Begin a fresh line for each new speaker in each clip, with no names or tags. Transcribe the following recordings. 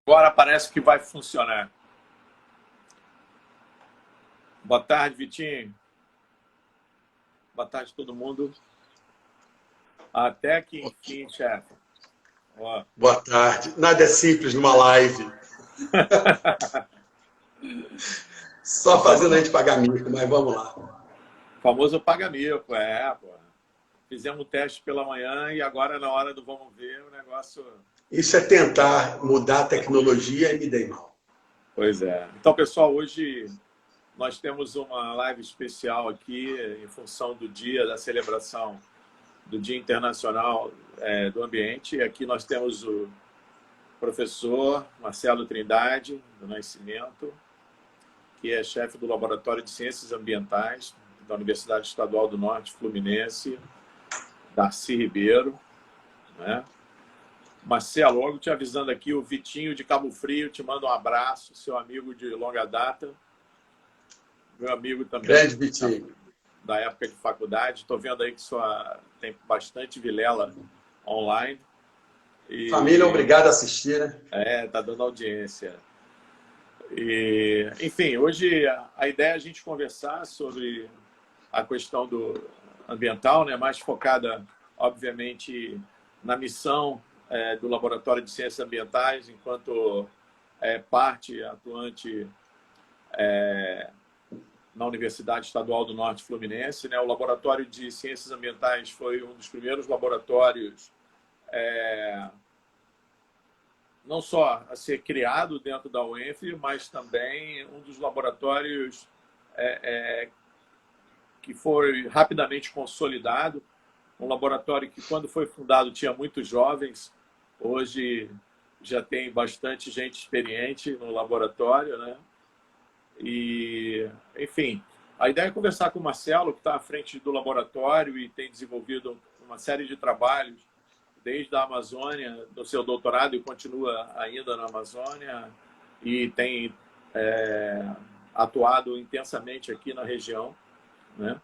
Agora parece que vai funcionar. Boa tarde, Vitinho. Boa tarde, todo mundo. Até que enfim, chefe. Ó,
Boa tarde. Nada é simples numa live.
o
Só fazendo a
famoso,
gente pagar mico, mas vamos lá.
famoso paga-mico, pô. Fizemos um teste pela manhã e agora, na hora do vamos ver, o negócio.
Isso é tentar mudar a tecnologia e me dei mal.
Pois é. Então, pessoal, hoje nós temos uma live especial aqui em função do dia da celebração do Dia Internacional do Ambiente. E aqui nós temos o professor Marcelo Trindade, do Nascimento, que é chefe do Laboratório de Ciências Ambientais da Universidade Estadual do Norte Fluminense, Darcy Ribeiro, né? Marcelo, logo te avisando aqui, o Vitinho de Cabo Frio te manda um abraço, seu amigo de longa data, meu amigo também
Grande Vitinho.
da época de faculdade. Estou vendo aí que tem bastante Vilela online.
Família,
E
obrigado a assistir, né?
tá dando audiência. Enfim, hoje a ideia é a gente conversar sobre a questão do ambiental, né, mais focada, obviamente, na missão do Laboratório de Ciências Ambientais, enquanto parte atuante na Universidade Estadual do Norte Fluminense. Né? O Laboratório de Ciências Ambientais foi um dos primeiros laboratórios não só a ser criado dentro da UENF, mas também um dos laboratórios que foi rapidamente consolidado. Um laboratório que, quando foi fundado, tinha muitos jovens. Hoje já tem bastante gente experiente no laboratório, né? E, enfim, a ideia é conversar com o Marcelo, que está à frente do laboratório e tem desenvolvido uma série de trabalhos desde a Amazônia, do seu doutorado, e continua ainda na Amazônia, e tem atuado intensamente aqui na região, né?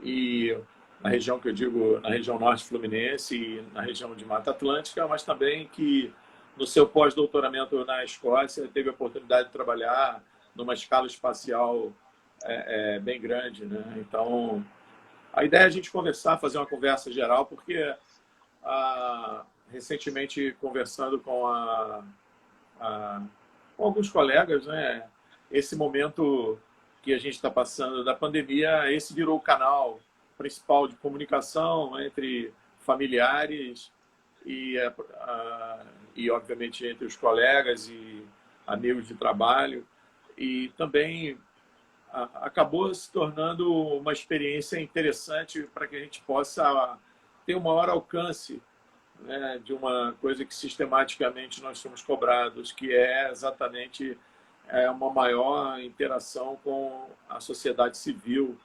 E na região que eu digo, na região norte fluminense e na região de Mata Atlântica, mas também que no seu pós-doutoramento na Escócia teve a oportunidade de trabalhar numa escala espacial bem grande, né? Então, a ideia é a gente conversar, fazer uma conversa geral, porque recentemente conversando com alguns colegas, né? Esse momento que a gente está passando da pandemia, esse virou o canal principal de comunicação entre familiares e, obviamente, entre os colegas e amigos de trabalho. E também acabou se tornando uma experiência interessante para que a gente possa ter um maior alcance, né, de uma coisa que sistematicamente nós somos cobrados, que é exatamente uma maior interação com a sociedade civil,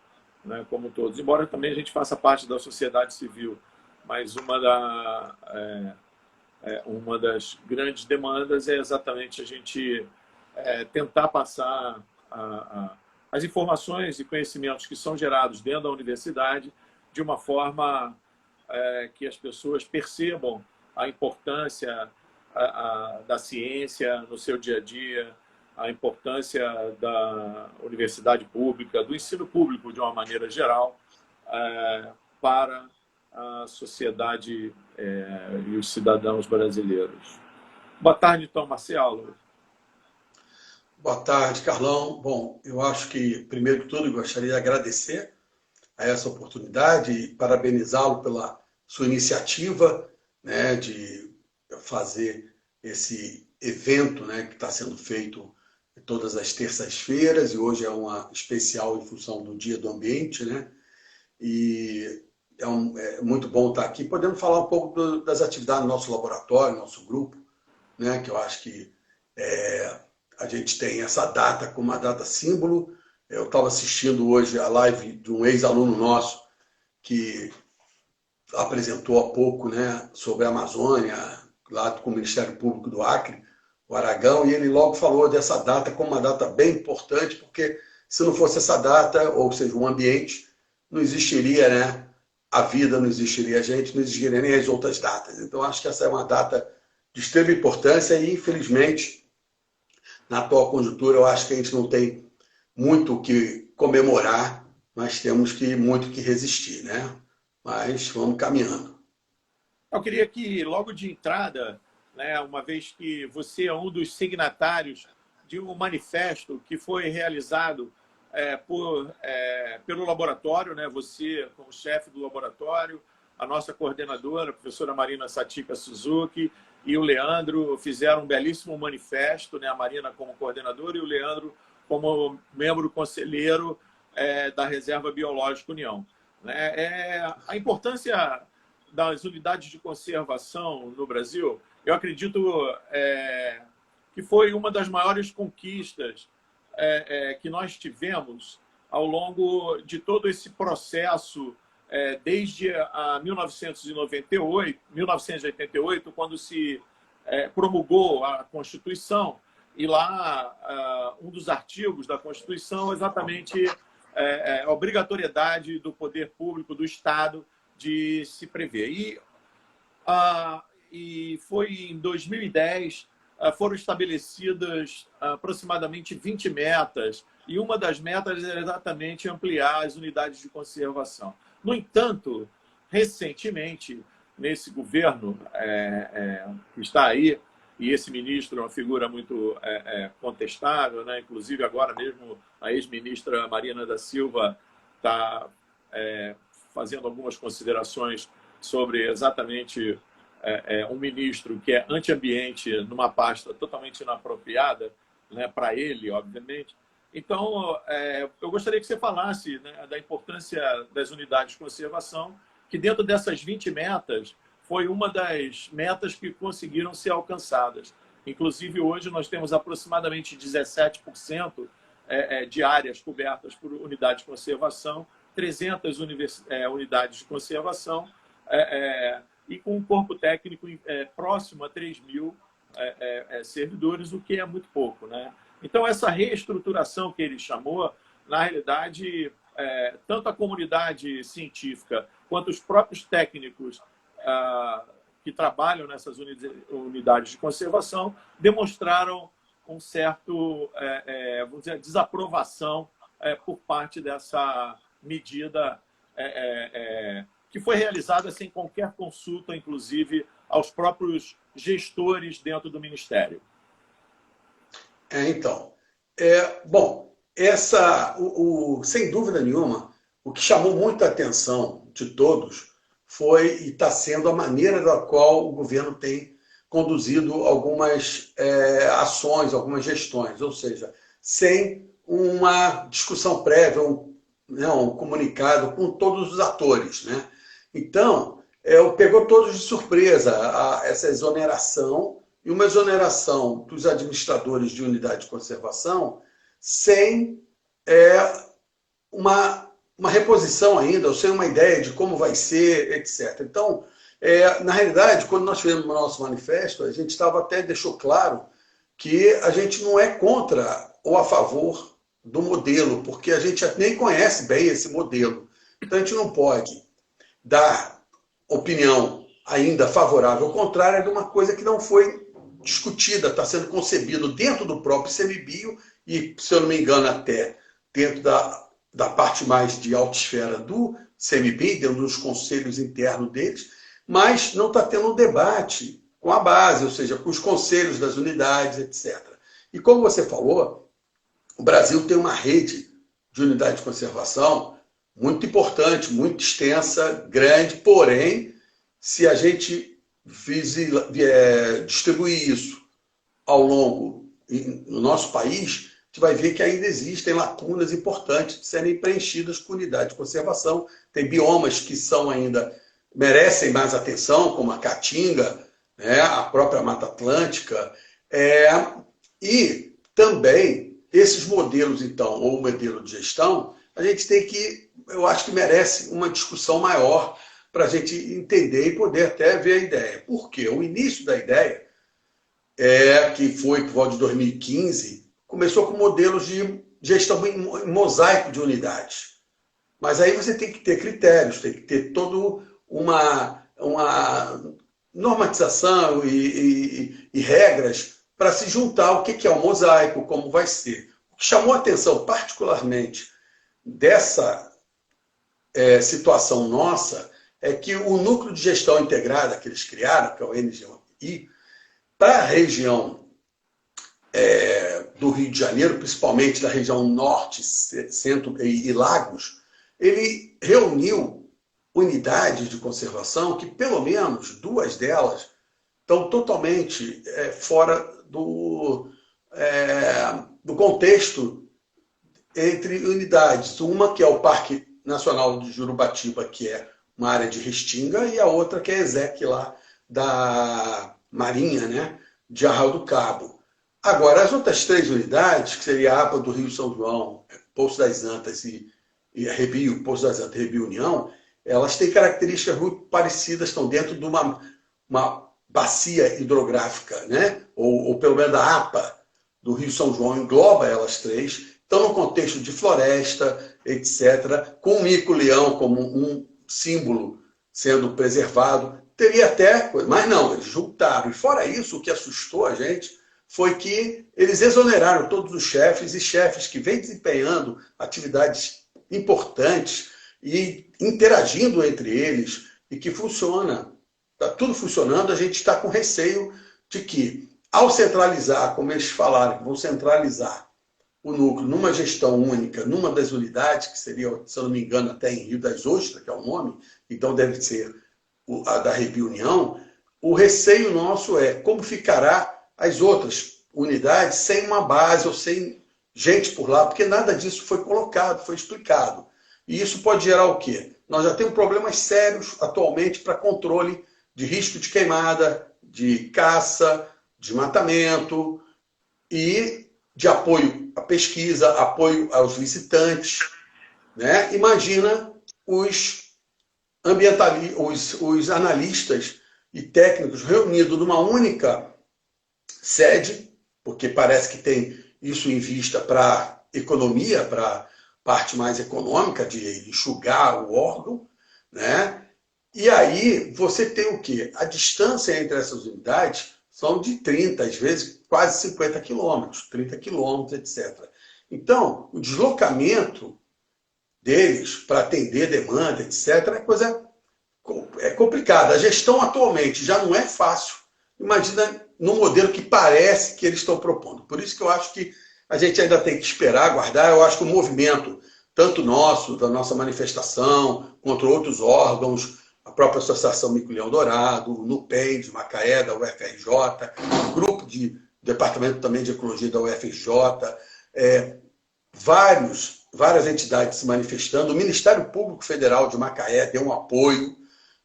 né, como todos. Embora também a gente faça parte da sociedade civil, mas uma das grandes demandas é exatamente a gente tentar passar as informações e conhecimentos que são gerados dentro da universidade de uma forma que as pessoas percebam a importância da ciência no seu dia a dia, a importância da universidade pública, do ensino público de uma maneira geral, para a sociedade e os cidadãos brasileiros. Boa tarde, então, Marcelo.
Boa tarde, Carlão. Bom, eu acho que, primeiro de tudo, eu gostaria de agradecer a essa oportunidade e parabenizá-lo pela sua iniciativa, né, de fazer esse evento, né, que está sendo feito todas as terças-feiras, e hoje é uma especial em função do Dia do Ambiente, né? E é muito bom estar aqui. Podemos falar um pouco das atividades do nosso laboratório, nosso grupo, né? Que eu acho que a gente tem essa data como uma data símbolo. Eu estava assistindo hoje a live de um ex-aluno nosso que apresentou há pouco, né, sobre a Amazônia, lá com o Ministério Público do Acre, o Aragão, e ele logo falou dessa data como uma data bem importante, porque se não fosse essa data, ou seja, o ambiente, não existiria, né, a vida, não existiria a gente, não existiria nem as outras datas. Então, acho que essa é uma data de extrema importância e, infelizmente, na atual conjuntura, eu acho que a gente não tem muito o que comemorar, mas temos muito que resistir, né? Mas vamos caminhando.
Eu queria que, logo de entrada, né, uma vez que você é um dos signatários de um manifesto que foi realizado pelo laboratório, né, você como chefe do laboratório, a nossa coordenadora, a professora Marina Satika Suzuki, e o Leandro fizeram um belíssimo manifesto, né, a Marina como coordenadora e o Leandro como membro conselheiro da Reserva Biológica União. A importância das unidades de conservação no Brasil, eu acredito que foi uma das maiores conquistas que nós tivemos ao longo de todo esse processo, desde 1988, quando se promulgou a Constituição, e lá um dos artigos da Constituição é exatamente a obrigatoriedade do poder público, do Estado, de se prever. E foi em 2010, foram estabelecidas aproximadamente 20 metas, e uma das metas era exatamente ampliar as unidades de conservação. No entanto, recentemente, nesse governo que está aí, e esse ministro é uma figura muito contestável, né? Inclusive agora mesmo a ex-ministra Marina da Silva está fazendo algumas considerações sobre exatamente um ministro que é anti-ambiente numa pasta totalmente inapropriada, né, para ele, obviamente. Então, eu gostaria que você falasse, né, da importância das unidades de conservação, que dentro dessas 20 metas foi uma das metas que conseguiram ser alcançadas. Inclusive, hoje nós temos aproximadamente 17% de áreas cobertas por unidades de conservação, 300 unidades de conservação, e com um corpo técnico próximo a 3.000 servidores, o que é muito pouco, né? Então, essa reestruturação que ele chamou, na realidade, tanto a comunidade científica quanto os próprios técnicos que trabalham nessas unidades de conservação demonstraram um certo, vamos dizer, desaprovação por parte dessa medida que foi realizada sem qualquer consulta, inclusive, aos próprios gestores dentro do Ministério.
Então, bom, sem dúvida nenhuma, o que chamou muita atenção de todos foi e está sendo a maneira da qual o governo tem conduzido algumas ações, algumas gestões, ou seja, sem uma discussão prévia, um comunicado com todos os atores, né? Então, pegou todos de surpresa essa exoneração, e uma exoneração dos administradores de unidade de conservação sem uma reposição ainda, ou sem uma ideia de como vai ser, etc. Então, na realidade, quando nós fizemos o nosso manifesto, a gente deixou claro que a gente não é contra ou a favor do modelo, porque a gente nem conhece bem esse modelo. Então, a gente não pode dar opinião ainda favorável ao contrário de uma coisa que não foi discutida, está sendo concebido dentro do próprio ICMBio e, se eu não me engano, até dentro da parte mais de alta esfera do ICMBio, dentro dos conselhos internos deles, mas não está tendo um debate com a base, ou seja, com os conselhos das unidades, etc. E como você falou, o Brasil tem uma rede de unidade de conservação muito importante, muito extensa, grande, porém, se a gente distribuir isso ao longo no nosso país, a gente vai ver que ainda existem lacunas importantes de serem preenchidas com unidade de conservação. Tem biomas que merecem mais atenção, como a Caatinga, né, a própria Mata Atlântica, e também esses modelos, então, ou modelo de gestão, a gente eu acho que merece uma discussão maior para a gente entender e poder até ver a ideia. Por quê? O início da ideia, que foi por volta de 2015, começou com modelos de gestão em mosaico de unidades. Mas aí você tem que ter critérios, tem que ter toda uma normatização e regras para se juntar o que é o mosaico, como vai ser. O que chamou a atenção particularmente dessa situação nossa é que o núcleo de gestão integrada que eles criaram, que é o NGI, para a região do Rio de Janeiro, principalmente da região norte, centro e lagos, ele reuniu unidades de conservação que, pelo menos, 2 delas estão totalmente fora do contexto entre unidades. Uma que é o Parque Nacional de Jurubatiba, que é uma área de restinga, e a outra que é a ESEC lá da Marinha, né, de Arraial do Cabo. Agora, as outras 3 unidades, que seria a APA do Rio São João, Poço das Antas e Rebio, Poço das Antas e Rebio União, elas têm características muito parecidas, estão dentro de uma bacia hidrográfica, né? Ou pelo menos a APA do Rio São João engloba elas 3, estão no contexto de floresta, etc., com o mico-leão como um símbolo sendo preservado. Teria até, mas não, eles juntaram. E fora isso, o que assustou a gente foi que eles exoneraram todos os chefes e chefes que vêm desempenhando atividades importantes e interagindo entre eles e que funciona. Está tudo funcionando, a gente está com receio de que, ao centralizar, como eles falaram, que vão centralizar o núcleo numa gestão única, numa das unidades, que seria, se eu não me engano, até em Rio das Ostras, que é o nome, então deve ser a da Rebio União, o receio nosso é como ficará as outras unidades sem uma base ou sem gente por lá, porque nada disso foi colocado, foi explicado. E isso pode gerar o quê? Nós já temos problemas sérios atualmente para controle de risco de queimada, de caça, desmatamento e de apoio à pesquisa, apoio aos visitantes. Né? Imagina os os analistas e técnicos reunidos numa única sede, porque parece que tem isso em vista para economia, para parte mais econômica de enxugar o órgão, né? E aí você tem o quê? A distância entre essas unidades são de 30, às vezes quase 50 quilômetros, 30 quilômetros, etc. Então, o deslocamento deles para atender demanda, etc., é complicada. A gestão atualmente já não é fácil. Imagina no modelo que parece que eles estão propondo. Por isso que eu acho que a gente ainda tem que esperar, aguardar. Eu acho que o movimento, tanto nosso, da nossa manifestação, contra outros órgãos, a própria Associação Mico-Leão Dourado, o NUPEM de Macaé, da UFRJ, o grupo de Departamento também de Ecologia da UFRJ, várias entidades se manifestando, o Ministério Público Federal de Macaé deu um apoio,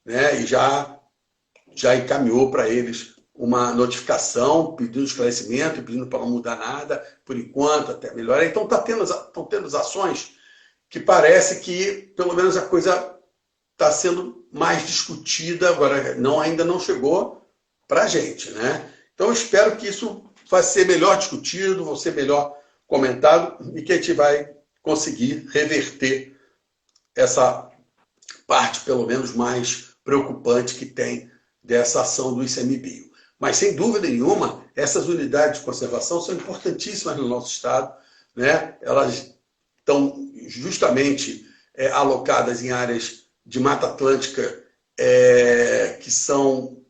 né, e já encaminhou para eles uma notificação pedindo esclarecimento, pedindo para não mudar nada, por enquanto, até melhorar. Então, estão tendo ações que parece que, pelo menos, a coisa está sendo mais discutida, agora ainda não chegou para a gente. Né? Então, eu espero que isso vai ser melhor discutido, vai ser melhor comentado e que a gente vai conseguir reverter essa parte, pelo menos, mais preocupante que tem dessa ação do ICMBio. Mas, sem dúvida nenhuma, essas unidades de conservação são importantíssimas no nosso estado. Né? Elas estão justamente alocadas em áreas de Mata Atlântica que são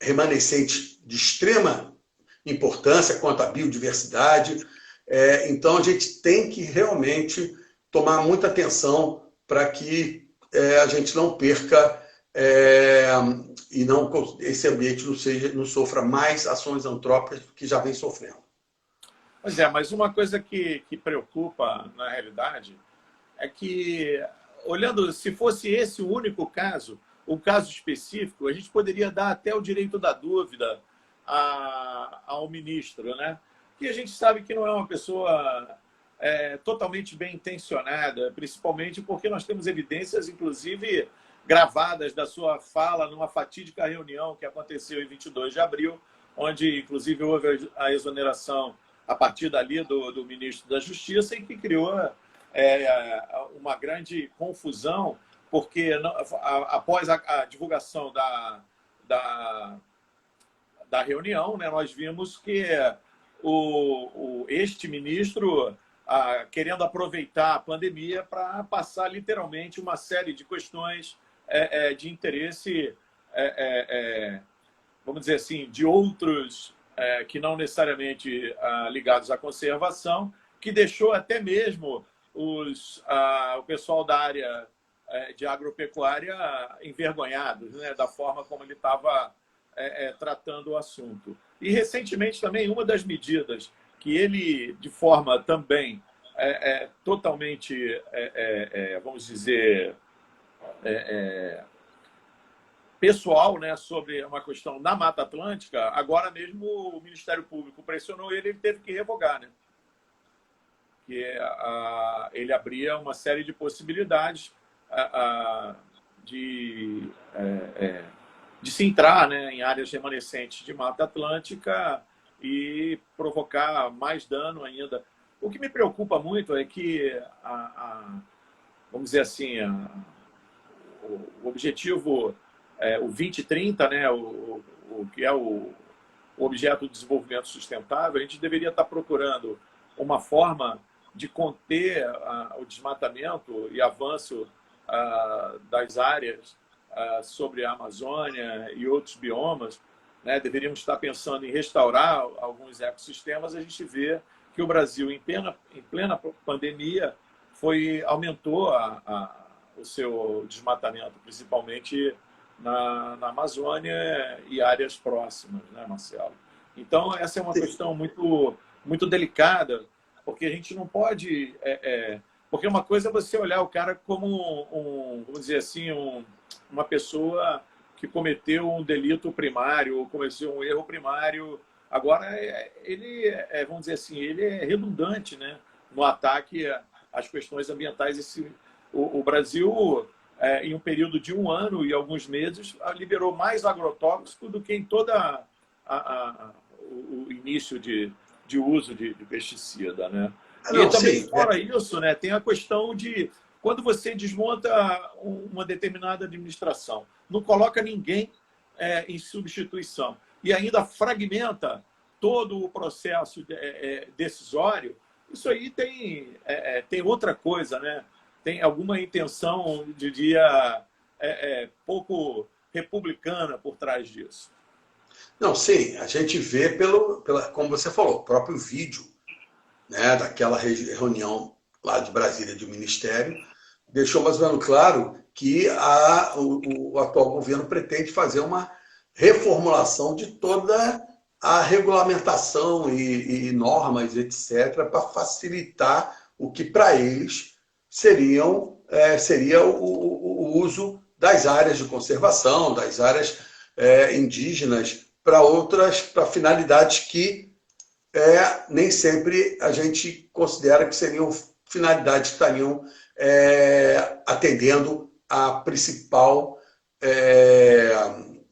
remanescentes de extrema importância quanto à biodiversidade. Então, a gente tem que realmente tomar muita atenção para que a gente não perca e esse ambiente não sofra mais ações antrópicas do que já vem sofrendo.
Pois é, mas uma coisa que preocupa, na realidade, é que, olhando, se fosse esse o único caso, o caso específico, a gente poderia dar até o direito da dúvida ao ministro, né? Que a gente sabe que não é uma pessoa totalmente bem intencionada, principalmente porque nós temos evidências, inclusive, gravadas da sua fala numa fatídica reunião que aconteceu em 22 de abril, onde, inclusive, houve a exoneração a partir dali do ministro da Justiça e que criou uma grande confusão, porque após a divulgação da reunião, né, nós vimos que este ministro querendo aproveitar a pandemia para passar literalmente uma série de questões de interesse, vamos dizer assim, de outros que não necessariamente ligados à conservação, que deixou até mesmo o pessoal da área de agropecuária envergonhados, né, da forma como ele estava tratando o assunto. E, recentemente, também, uma das medidas que ele, de forma também totalmente, vamos dizer, pessoal, né, sobre uma questão na Mata Atlântica, agora mesmo o Ministério Público pressionou ele teve que revogar, né? Que ele abria uma série de possibilidades de se entrar, né, em áreas remanescentes de Mata Atlântica e provocar mais dano ainda. O que me preocupa muito é que, vamos dizer assim, o objetivo, o 2030, né, o que é o objeto do desenvolvimento sustentável, a gente deveria estar procurando uma forma de conter o desmatamento e avanço das áreas sobre a Amazônia e outros biomas, né? Deveríamos estar pensando em restaurar alguns ecossistemas. A gente vê que o Brasil, em plena pandemia, aumentou o seu desmatamento, principalmente na Amazônia e áreas próximas, né, Marcelo? Então, essa é uma questão muito, muito delicada, porque a gente não pode... porque uma coisa é você olhar o cara como, vamos dizer assim, uma pessoa que cometeu um delito primário, ou cometeu um erro primário. Agora, ele, vamos dizer assim, ele é redundante, né, no ataque às questões ambientais. O Brasil, em um período de 1 ano e alguns meses, liberou mais agrotóxico do que em toda o início de uso de pesticida, né? E também, fora isso, né, tem a questão de quando você desmonta uma determinada administração, não coloca ninguém em substituição e ainda fragmenta todo o processo decisório, isso aí tem outra coisa, né? Tem alguma intenção, diria, pouco republicana por trás disso.
Não, sim, a gente vê como você falou, o próprio vídeo, né, daquela reunião lá de Brasília do Ministério, deixou mais ou menos claro que o atual governo pretende fazer uma reformulação de toda a regulamentação e normas, etc., para facilitar o que para eles seria o uso das áreas de conservação, das áreas indígenas, para finalidades que nem sempre a gente considera que seriam finalidades que estariam atendendo à principal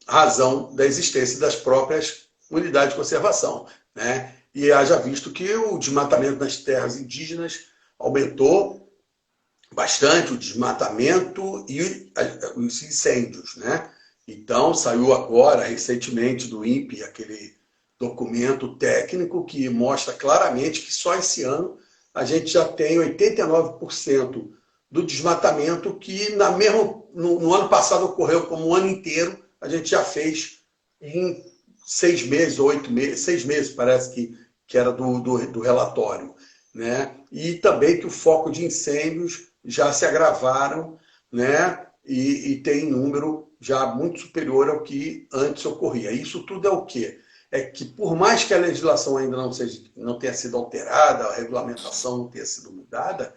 razão da existência das próprias unidades de conservação, né? E haja visto que o desmatamento das terras indígenas aumentou bastante, o desmatamento e os incêndios, né? Então, saiu agora, recentemente, do INPE, aquele documento técnico que mostra claramente que só esse ano a gente já tem 89% do desmatamento que no ano passado ocorreu como um ano inteiro, a gente já fez em 6 meses, 8 meses, 6 meses parece que era do relatório, né? E também que o foco de incêndios já se agravaram, né? E tem número já muito superior ao que antes ocorria. Isso tudo é o quê? É que por mais que a legislação ainda não tenha sido alterada, a regulamentação não tenha sido mudada,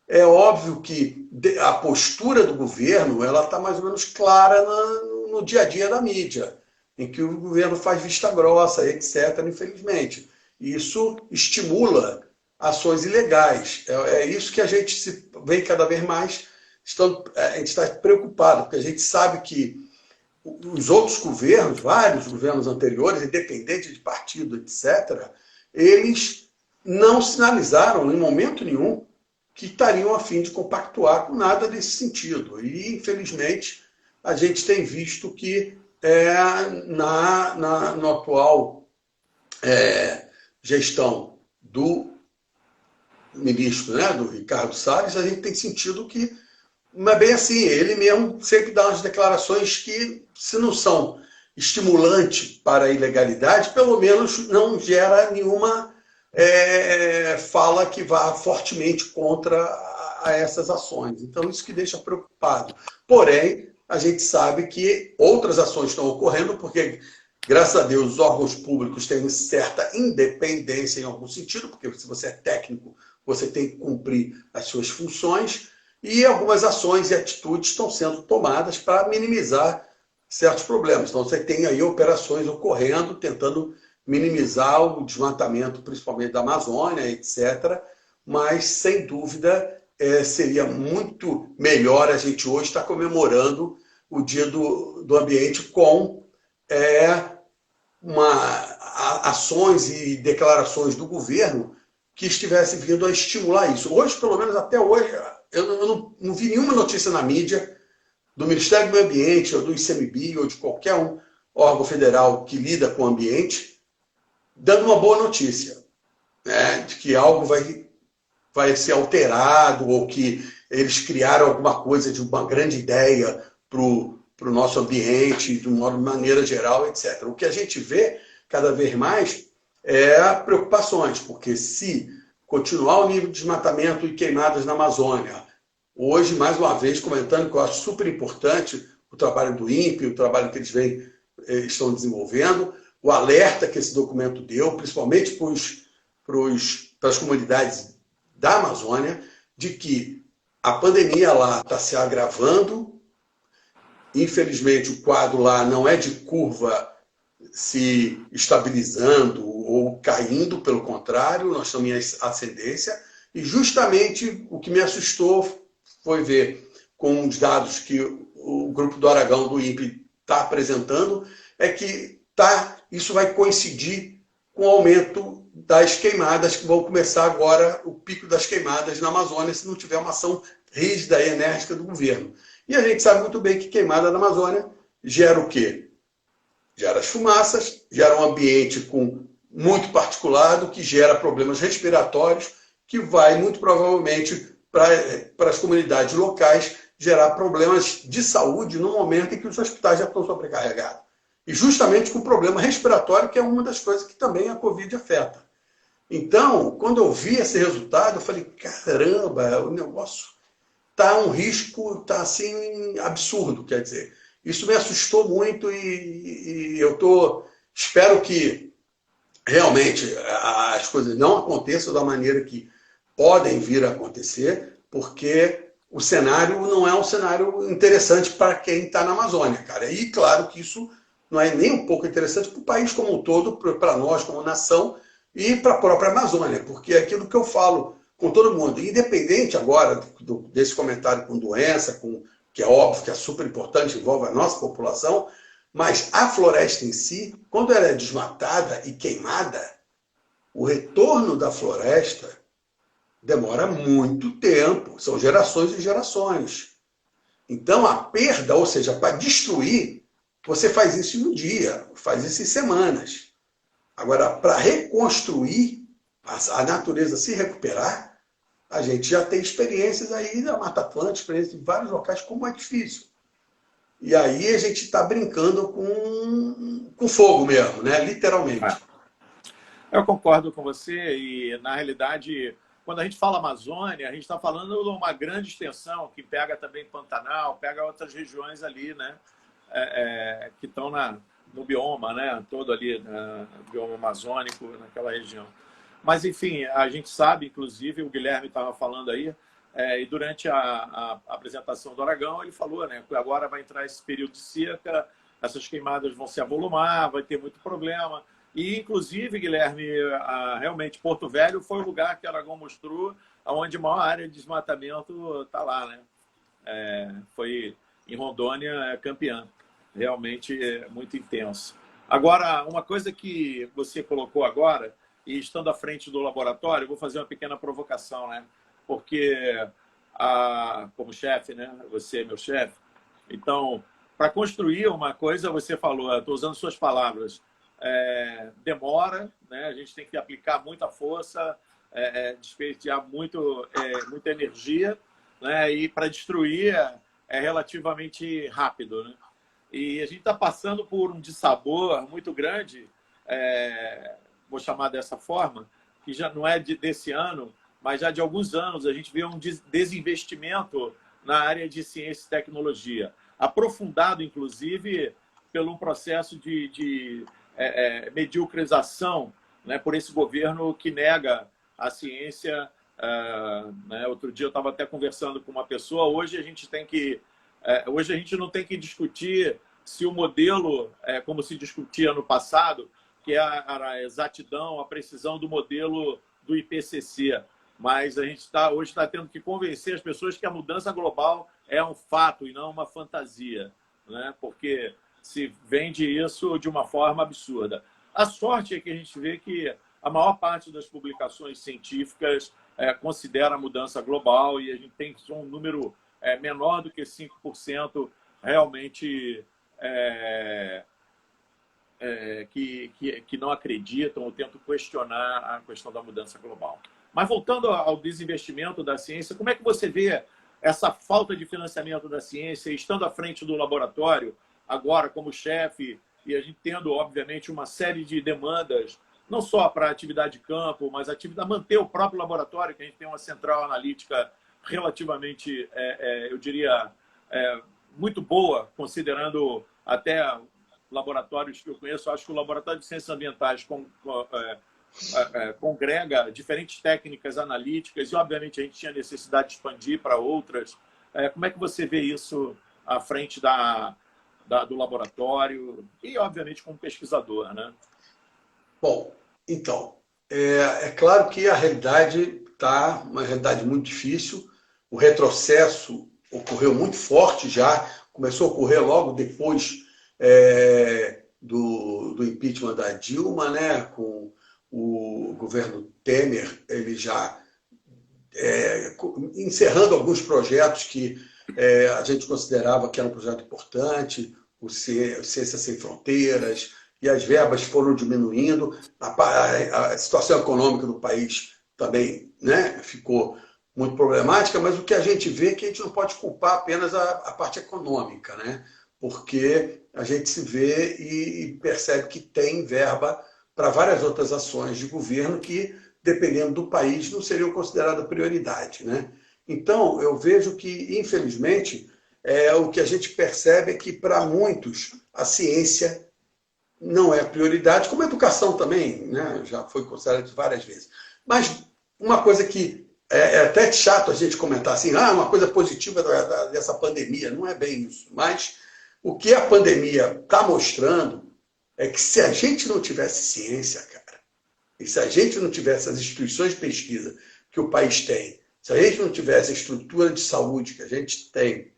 é óbvio que a postura do governo ela está mais ou menos clara no dia a dia da mídia, em que o governo faz vista grossa, etc., infelizmente. Isso estimula ações ilegais. É isso que a gente vem cada vez mais, a gente está preocupado, porque a gente sabe que os outros governos, vários governos anteriores, independente de partido, etc., eles não sinalizaram em momento nenhum que estariam a fim de compactuar com nada desse sentido. E, infelizmente, a gente tem visto que no atual gestão do ministro, né, do Ricardo Salles, a gente tem sentido que não é bem assim. Ele mesmo sempre dá umas declarações que, se não são estimulantes para a ilegalidade, pelo menos não gera nenhuma fala que vá fortemente contra a essas ações. Então, isso que deixa preocupado. Porém, a gente sabe que outras ações estão ocorrendo, porque, graças a Deus, os órgãos públicos têm certa independência em algum sentido, porque se você é técnico, você tem que cumprir as suas funções, e algumas ações e atitudes estão sendo tomadas para minimizar certos problemas. Então, você tem aí operações ocorrendo, tentando minimizar o desmatamento, principalmente da Amazônia, etc. Mas, sem dúvida, seria muito melhor a gente hoje estar comemorando o Dia do Ambiente com ações e declarações do governo que estivesse vindo a estimular isso. Hoje, pelo menos até hoje, eu não vi nenhuma notícia na mídia do Ministério do Meio Ambiente, ou do ICMBio, ou de qualquer órgão federal que lida com o ambiente, dando uma boa notícia, né, de que algo vai ser alterado, ou que eles criaram alguma coisa de uma grande ideia para o nosso ambiente, de uma maneira geral, etc. O que a gente vê cada vez mais preocupações, porque se continuar o nível de desmatamento e queimadas na Amazônia, hoje, mais uma vez, comentando que eu acho super importante o trabalho do INPE, o trabalho que eles estão desenvolvendo, o alerta que esse documento deu, principalmente para as comunidades da Amazônia, de que a pandemia lá está se agravando. Infelizmente, o quadro lá não é de curva se estabilizando ou caindo, pelo contrário, nós estamos em ascendência. E justamente o que me assustou foi ver, com os dados que o Grupo do Aragão do INPE está apresentando, é que isso vai coincidir com o aumento das queimadas, que vão começar agora, o pico das queimadas na Amazônia, se não tiver uma ação rígida e enérgica do governo. E a gente sabe muito bem que queimada na Amazônia gera o quê? Gera as fumaças, gera um ambiente muito particulado, que gera problemas respiratórios, que vai, muito provavelmente, para as comunidades locais, gerar problemas de saúde no momento em que os hospitais já estão sobrecarregados. E justamente com o problema respiratório, que é uma das coisas que também a Covid afeta. Então, quando eu vi esse resultado, eu falei, caramba, o negócio está um risco, está assim, absurdo, quer dizer. Isso me assustou muito e eu espero que realmente as coisas não aconteçam da maneira que podem vir a acontecer, porque o cenário não é um cenário interessante para quem está na Amazônia, cara. E claro que isso não é nem um pouco interessante para o país como um todo, para nós como nação e para a própria Amazônia, porque é aquilo que eu falo com todo mundo, independente agora desse comentário com doença, que é óbvio que é super importante, envolve a nossa população, mas a floresta em si, quando ela é desmatada e queimada, o retorno da floresta demora muito tempo, são gerações e gerações. Então, a perda, ou seja, para destruir, você faz isso em um dia, faz isso em semanas. Agora, para reconstruir, a natureza se recuperar, a gente já tem experiências aí da Mata Atlântica, experiências em vários locais, como é difícil. E aí a gente está brincando com fogo mesmo, né? Literalmente.
Eu concordo com você e, na realidade, quando a gente fala Amazônia, a gente está falando de uma grande extensão que pega também Pantanal, pega outras regiões ali, né? Que estão no bioma, né? Todo ali, no bioma amazônico, naquela região. Mas, enfim, a gente sabe, inclusive, o Guilherme estava falando aí, e durante a apresentação do Aragão, ele falou, né, que agora vai entrar esse período de seca, essas queimadas vão se avolumar, vai ter muito problema. E, inclusive, Guilherme, realmente, Porto Velho foi o lugar que o Aragão mostrou onde a maior área de desmatamento está lá, né? Foi em Rondônia, campeã. Realmente muito intenso. Agora, uma coisa que você colocou agora, e estando à frente do laboratório, eu vou fazer uma pequena provocação, né? Porque, como chefe, né? Você é meu chefe. Então, para construir uma coisa, você falou, estou usando suas palavras, demora, né? A gente tem que aplicar muita força, desperdiçar muita energia, né? E para destruir é relativamente rápido, né? E a gente está passando por um dissabor muito grande, vou chamar dessa forma, que já não é desse ano, mas já de alguns anos a gente vê um desinvestimento na área de ciência e tecnologia, aprofundado, inclusive, pelo processo de mediocrização, né, por esse governo que nega a ciência. Né? Outro dia eu estava até conversando com uma pessoa, hoje a gente não tem que discutir se o modelo, como se discutia no passado, que é a exatidão, a precisão do modelo do IPCC. Mas a gente hoje está tendo que convencer as pessoas que a mudança global é um fato e não uma fantasia, né? Porque se vende isso de uma forma absurda. A sorte é que a gente vê que a maior parte das publicações científicas considera a mudança global e a gente tem um número menor do que 5% realmente que não acreditam ou tentam questionar a questão da mudança global. Mas voltando ao desinvestimento da ciência, como é que você vê essa falta de financiamento da ciência, estando à frente do laboratório, agora como chefe, e a gente tendo, obviamente, uma série de demandas, não só para a atividade de campo, mas a manter o próprio laboratório, que a gente tem uma central analítica relativamente, eu diria, muito boa, considerando até laboratórios que eu conheço. Acho que o Laboratório de Ciências Ambientais congrega diferentes técnicas analíticas e, obviamente, a gente tinha necessidade de expandir para outras. Como é que você vê isso à frente do laboratório e, obviamente, como pesquisador, né?
Bom, então, é claro que a realidade está uma realidade muito difícil. O retrocesso ocorreu muito forte já, começou a ocorrer logo depois do impeachment da Dilma, né, com o governo Temer, ele já encerrando alguns projetos que a gente considerava que era um projeto importante, o Ciência Sem Fronteiras, e as verbas foram diminuindo, a situação econômica do país também, né, ficou muito problemática, mas o que a gente vê é que a gente não pode culpar apenas a parte econômica, né, porque a gente se vê e percebe que tem verba para várias outras ações de governo que, dependendo do país, não seriam consideradas prioridade, né? Então, eu vejo que, infelizmente, o que a gente percebe é que, para muitos, a ciência não é prioridade, como a educação também, né? Já foi considerada várias vezes. Mas uma coisa que é até chato a gente comentar assim, uma coisa positiva dessa pandemia, não é bem isso. Mas o que a pandemia está mostrando é que se a gente não tivesse ciência, cara, e se a gente não tivesse as instituições de pesquisa que o país tem, se a gente não tivesse a estrutura de saúde que a gente tem,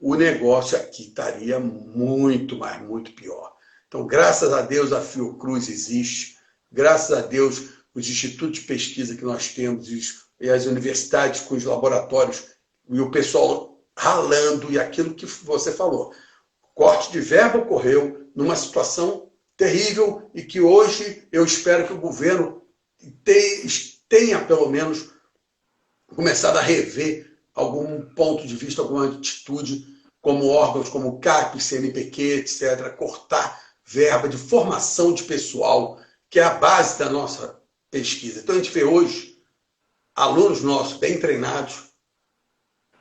o negócio aqui estaria muito, mas muito pior. Então, graças a Deus, a Fiocruz existe, graças a Deus, os institutos de pesquisa que nós temos e as universidades com os laboratórios e o pessoal ralando, e aquilo que você falou. Corte de verba ocorreu numa situação terrível e que hoje eu espero que o governo tenha, pelo menos, começado a rever algum ponto de vista, alguma atitude, como órgãos como o CAPES, CNPq, etc., cortar verba de formação de pessoal, que é a base da nossa pesquisa. Então, a gente vê hoje alunos nossos bem treinados,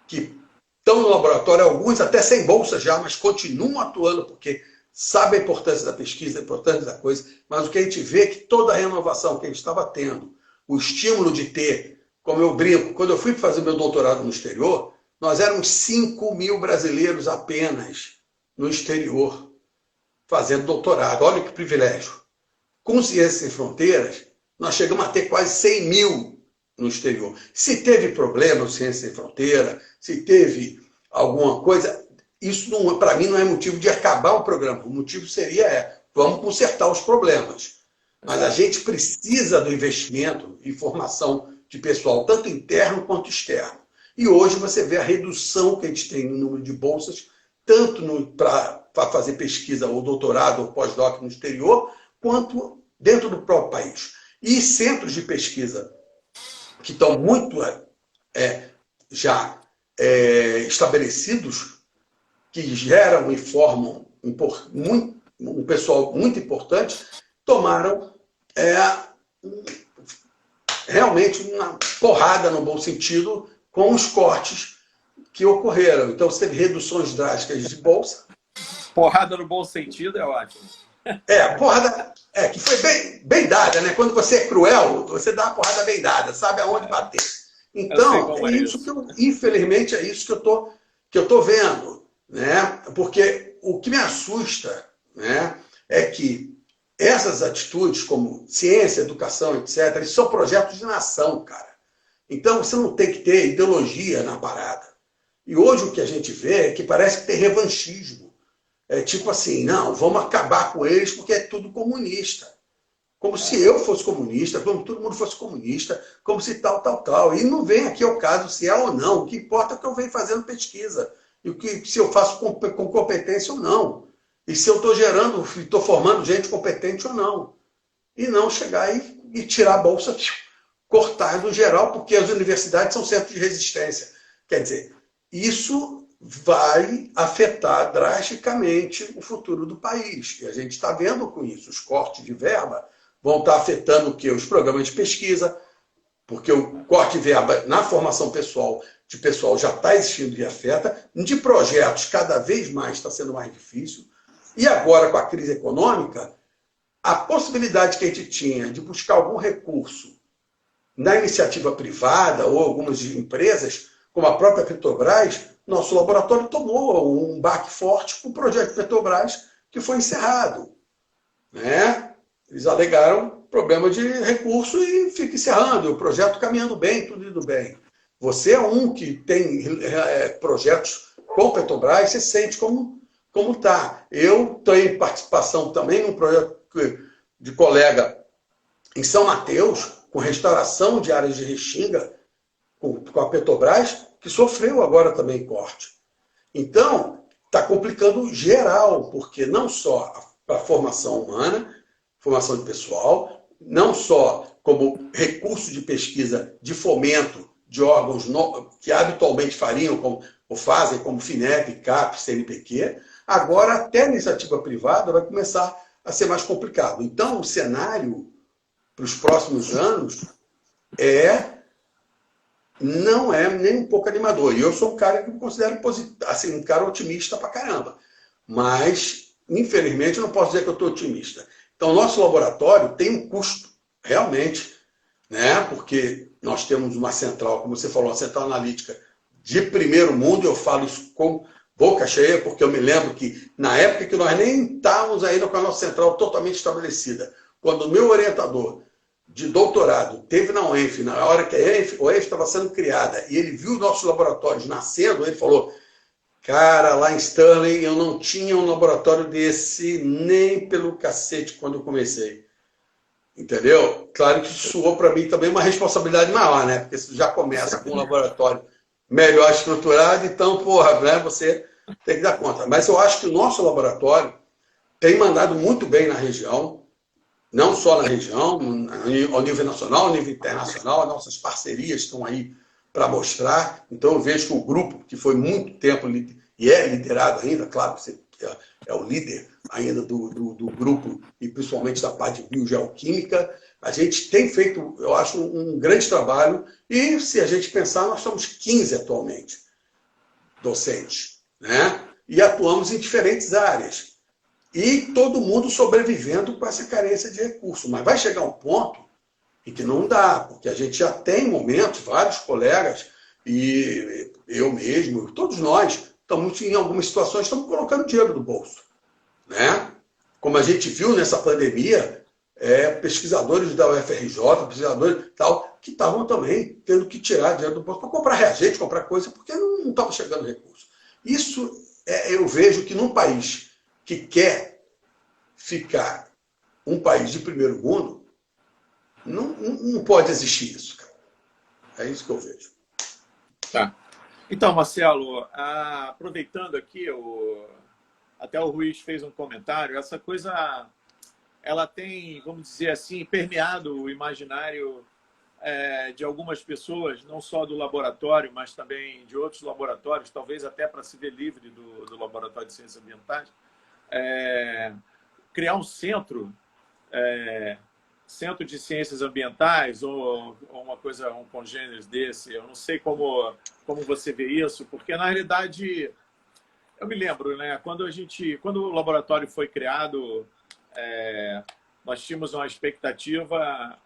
que estão no laboratório, alguns até sem bolsa já, mas continuam atuando porque sabem a importância da pesquisa, a importância da coisa, mas o que a gente vê é que toda a renovação que a gente estava tendo, o estímulo de ter, como eu brinco, quando eu fui fazer meu doutorado no exterior, nós éramos 5.000 brasileiros apenas no exterior, fazendo doutorado. Olha que privilégio. Com Ciências Sem Fronteiras, nós chegamos a ter quase 100.000 no exterior. Se teve problema no Ciências Sem Fronteira, se teve alguma coisa, isso para mim não é motivo de acabar o programa. O motivo seria vamos consertar os problemas. Mas a gente precisa do investimento e formação de pessoal, tanto interno quanto externo. E hoje você vê a redução que a gente tem no número de bolsas tanto para fazer pesquisa ou doutorado ou pós-doc no exterior, quanto dentro do próprio país. E centros de pesquisa que estão muito já estabelecidos, que geram e formam um pessoal muito importante, tomaram realmente uma porrada, no bom sentido, com os cortes que ocorreram. Então, você teve reduções drásticas de bolsa.
Porrada no bom sentido é ótimo.
Porrada que foi bem dada, né? Quando você é cruel, você dá uma porrada bem dada, sabe aonde bater. Então, infelizmente, é isso que eu tô vendo, né? Porque o que me assusta, né, é que essas atitudes, como ciência, educação, etc., eles são projetos de nação, cara. Então, você não tem que ter ideologia na parada. E hoje o que a gente vê é que parece que tem revanchismo. É tipo assim, não, vamos acabar com eles porque é tudo comunista. Como se eu fosse comunista, como todo mundo fosse comunista, como se tal. E não vem aqui ao caso se é ou não. O que importa é que eu venho fazendo pesquisa. E se eu faço com competência ou não. E se eu estou formando gente competente ou não. E não chegar e tirar a bolsa, cortar do geral, porque as universidades são centros de resistência. Quer dizer, isso vai afetar drasticamente o futuro do país. E a gente está vendo com isso. Os cortes de verba vão estar afetando o quê? Os programas de pesquisa, porque o corte de verba na formação pessoal já está existindo e afeta. De projetos, cada vez mais está sendo mais difícil. E agora, com a crise econômica, a possibilidade que a gente tinha de buscar algum recurso na iniciativa privada ou algumas empresas, como a própria Petrobras, nosso laboratório tomou um baque forte com o projeto Petrobras, que foi encerrado. Né? Eles alegaram problema de recurso e fica encerrando. O projeto caminhando bem, tudo indo bem. Você é um que tem projetos com Petrobras, você sente como está. Eu tenho participação também num projeto de colega em São Mateus, com restauração de áreas de restinga, com a Petrobras, que sofreu agora também corte. Então, está complicando geral, porque não só a formação humana, formação de pessoal, não só como recurso de pesquisa de fomento de órgãos que habitualmente fariam, ou fazem, como FINEP, CAP, CNPq, agora até a iniciativa privada vai começar a ser mais complicado. Então, o cenário para os próximos anos não é nem um pouco animador. E eu sou um cara que me considero assim, um cara otimista pra caramba. Mas, infelizmente, eu não posso dizer que eu estou otimista. Então, o nosso laboratório tem um custo, realmente, né? Porque nós temos uma central, como você falou, uma central analítica de primeiro mundo. Eu falo isso com boca cheia, porque eu me lembro que, na época que nós nem estávamos ainda com a nossa central totalmente estabelecida, quando o meu orientador de doutorado teve na UENF, na hora que a UENF estava sendo criada, e ele viu nossos laboratórios nascendo, ele falou, cara, lá em Sterling eu não tinha um laboratório desse nem pelo cacete quando eu comecei. Entendeu? Claro que isso soou para mim também uma responsabilidade maior, né? Porque você já começa com um laboratório melhor estruturado, então, né, você tem que dar conta. Mas eu acho que o nosso laboratório tem mandado muito bem na região, não só na região, ao nível nacional, ao nível internacional, as nossas parcerias estão aí para mostrar. Então, eu vejo que o grupo, que foi muito tempo e é liderado ainda, claro, você é o líder ainda do grupo, e principalmente da parte de biogeoquímica, a gente tem feito, eu acho, um grande trabalho, e se a gente pensar, nós somos 15 atualmente, docentes, né? E atuamos em diferentes áreas. E todo mundo sobrevivendo com essa carência de recursos. Mas vai chegar um ponto em que não dá, porque a gente já tem momentos, vários colegas, e eu mesmo, todos nós, estamos em algumas situações, estamos colocando dinheiro no bolso. Né? Como a gente viu nessa pandemia, pesquisadores da UFRJ, pesquisadores tal, que estavam também tendo que tirar dinheiro do bolso para comprar reagente, comprar coisa, porque não estava chegando recurso. Isso eu vejo que num país que quer ficar um país de primeiro mundo, não pode existir isso, cara. É isso que eu vejo.
Tá. Então, Marcelo, aproveitando aqui, até o Ruiz fez um comentário, essa coisa ela tem, vamos dizer assim, permeado o imaginário de algumas pessoas, não só do laboratório, mas também de outros laboratórios, talvez até para se ver livre do Laboratório de Ciências Ambientais, criar um centro de ciências ambientais ou uma coisa, um congêneres desse. Eu não sei como você vê isso, porque na realidade eu me lembro, né, quando o laboratório foi criado, nós tínhamos uma expectativa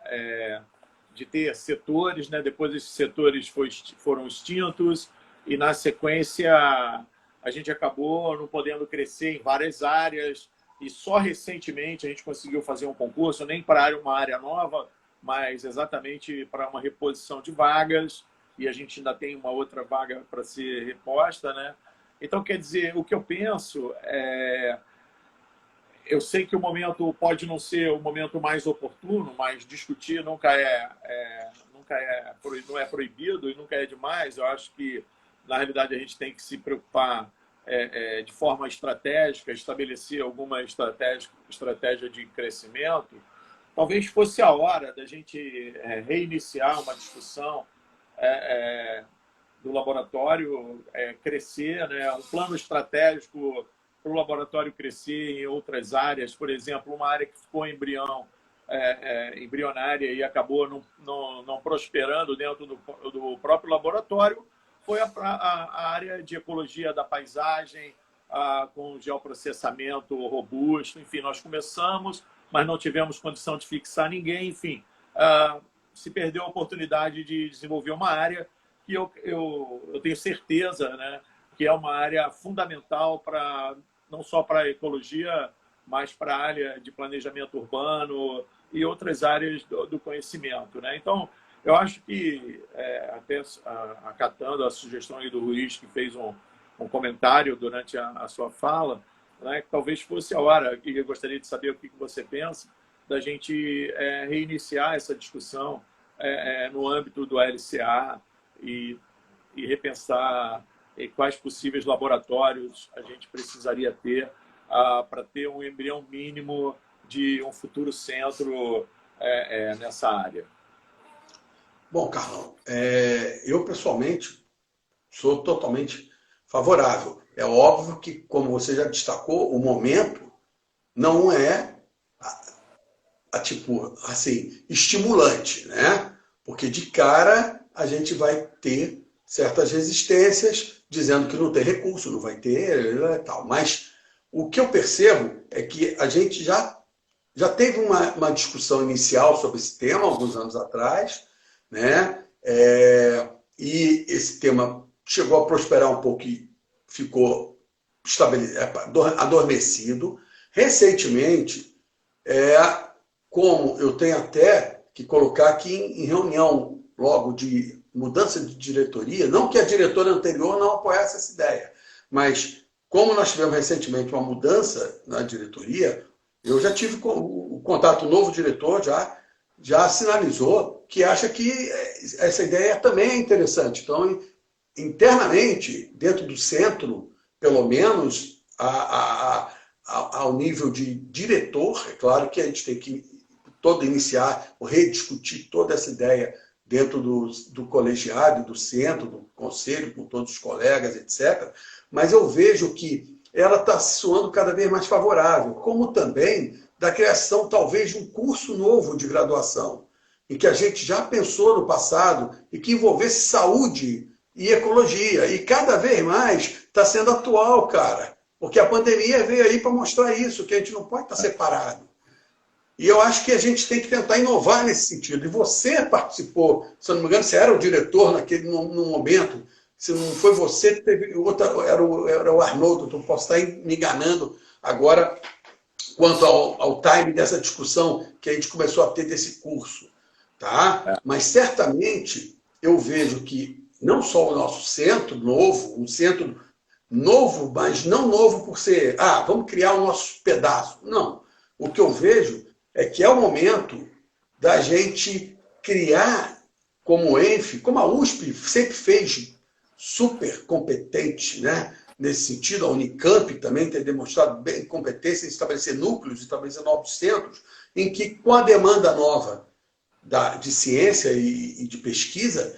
de ter setores, né? Depois esses setores foram extintos e na sequência a gente acabou não podendo crescer em várias áreas e só recentemente a gente conseguiu fazer um concurso, nem para uma área nova, mas exatamente para uma reposição de vagas, e a gente ainda tem uma outra vaga para ser reposta, né? Então, quer dizer, o que eu penso eu sei que o momento pode não ser o momento mais oportuno, mas discutir não é proibido e nunca é demais. Eu acho que, na realidade, a gente tem que se preocupar de forma estratégica, estabelecer alguma estratégia de crescimento. Talvez fosse a hora da gente reiniciar uma discussão do laboratório crescer, né? Um plano estratégico para o laboratório crescer em outras áreas, por exemplo, uma área que ficou embrionária e acabou não prosperando dentro do próprio laboratório, foi a área de ecologia da paisagem, com geoprocessamento robusto. Enfim, nós começamos, mas não tivemos condição de fixar ninguém. Enfim, se perdeu a oportunidade de desenvolver uma área que eu tenho certeza, né, que é uma área fundamental não só para a ecologia, mas para a área de planejamento urbano e outras áreas do conhecimento, né? Então, eu acho que, até acatando a sugestão aí do Ruiz, que fez um comentário durante a sua fala, né, que talvez fosse a hora, e eu gostaria de saber o que você pensa, da gente reiniciar essa discussão no âmbito do LCA e repensar quais possíveis laboratórios a gente precisaria ter para ter um embrião mínimo de um futuro centro nessa área.
Bom, Carlão, eu pessoalmente sou totalmente favorável. É óbvio que, como você já destacou, o momento não é tipo assim estimulante, né? Porque de cara a gente vai ter certas resistências dizendo que não tem recurso, não vai ter e tal. Mas o que eu percebo é que a gente já teve uma discussão inicial sobre esse tema alguns anos atrás, né? E esse tema chegou a prosperar um pouco e ficou adormecido. Recentemente, como eu tenho até que colocar aqui em reunião logo de mudança de diretoria, não que a diretora anterior não apoiasse essa ideia, mas como nós tivemos recentemente uma mudança na diretoria, eu já tive o contato, o novo diretor já sinalizou que acha que essa ideia também é interessante. Então, internamente, dentro do centro, pelo menos, ao nível de diretor, é claro que a gente tem que iniciar, rediscutir toda essa ideia dentro do colegiado, do centro, do conselho, com todos os colegas, etc. Mas eu vejo que ela está se soando cada vez mais favorável, como também da criação, talvez, de um curso novo de graduação, em que a gente já pensou no passado e que envolvesse saúde e ecologia. E cada vez mais está sendo atual, cara. Porque a pandemia veio aí para mostrar isso, que a gente não pode estar separado. E eu acho que a gente tem que tentar inovar nesse sentido. E você participou, se eu não me engano, você era o diretor no momento. Se não foi você, teve outra, era o Arnoldo, eu posso estar me enganando agora quanto ao time dessa discussão que a gente começou a ter desse curso. Tá? Mas certamente eu vejo que não só o nosso centro novo, um centro novo, mas não novo por ser, vamos criar o nosso pedaço. Não. O que eu vejo é que é o momento da gente criar como ENF, como a USP sempre fez super competente, né? Nesse sentido, a Unicamp também tem demonstrado bem competência em estabelecer núcleos, estabelecer novos centros, em que, com a demanda nova de ciência e de pesquisa,